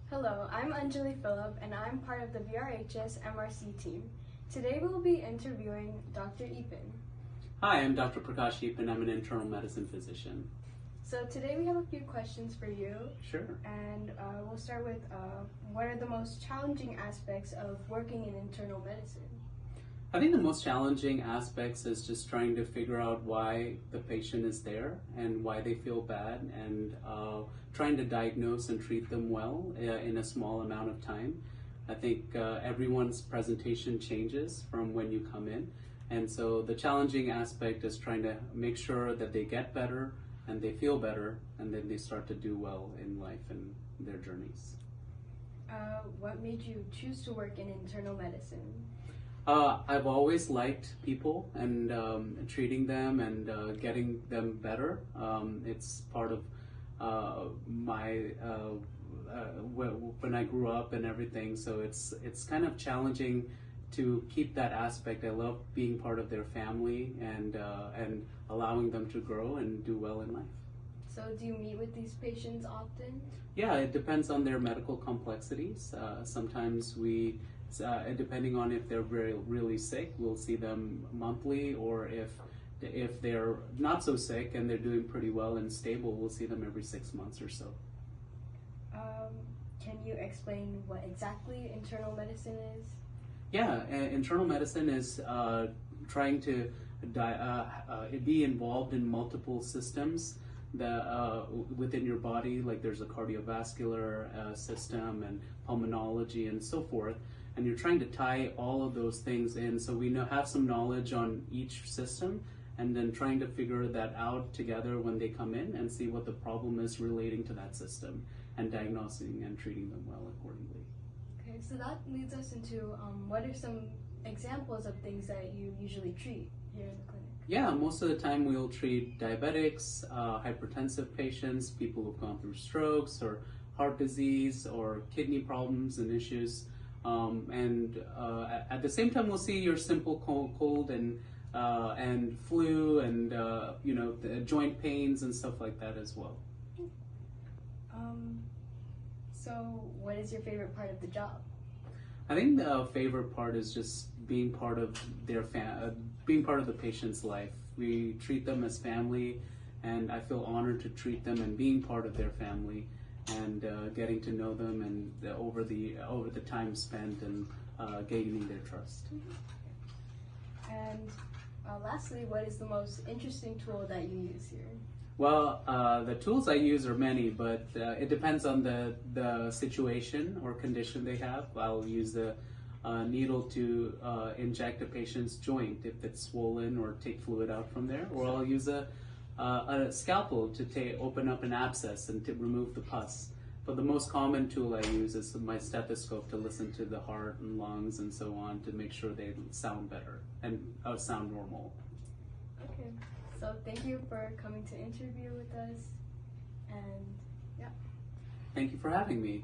Hello, I'm Anjali Phillip and I'm part of the VRHS MRC team. Today we will be interviewing Dr. Eapen. Hi, I'm Dr. Prakash Eapen. I'm an internal medicine physician. So today we have a few questions for you. Sure. And we'll start with what are the most challenging aspects of working in internal medicine? I think the most challenging aspects is just trying to figure out why the patient is there and why they feel bad, and trying to diagnose and treat them well in a small amount of time. I think everyone's presentation changes from when you come in, and so the challenging aspect is trying to make sure that they get better and they feel better, and then they start to do well in life and their journeys. What made you choose to work in internal medicine? I've always liked people and treating them and getting them better. It's part of my when I grew up and everything. So it's kind of challenging to keep that aspect. I love being part of their family and allowing them to grow and do well in life. So do you meet with these patients often? Yeah, it depends on their medical complexities. Sometimes depending on if they're really sick, we'll see them monthly, or if they're not so sick and they're doing pretty well and stable, we'll see them every 6 months or so. Can you explain what exactly internal medicine is? Yeah, internal medicine is trying to be involved in multiple systems within your body, like there's a cardiovascular system and pulmonology and so forth, and you're trying to tie all of those things in, so we have some knowledge on each system, and then trying to figure that out together when they come in and see what the problem is relating to that system, and diagnosing and treating them well accordingly. Okay, so that leads us into what are some examples of things that you usually treat here in the clinic? Yeah, most of the time we'll treat diabetics, hypertensive patients, people who've gone through strokes or heart disease or kidney problems and issues. At the same time, we'll see your simple cold and flu and the joint pains and stuff like that as well. So what is your favorite part of the job? I think the favorite part is just being part of being part of the patient's life. We treat them as family, and I feel honored to treat them and being part of their family, and getting to know them and over the time spent and gaining their trust. And lastly, what is the most interesting tool that you use here? Well, the tools I use are many, but it depends on the situation or condition they have. I'll use the needle to inject a patient's joint if it's swollen, or take fluid out from there, or I'll use a scalpel to open up an abscess and to remove the pus. But the most common tool I use is my stethoscope to listen to the heart and lungs and so on, to make sure they sound better and sound normal. Okay, so thank you for coming to interview with us, and yeah. Thank you for having me.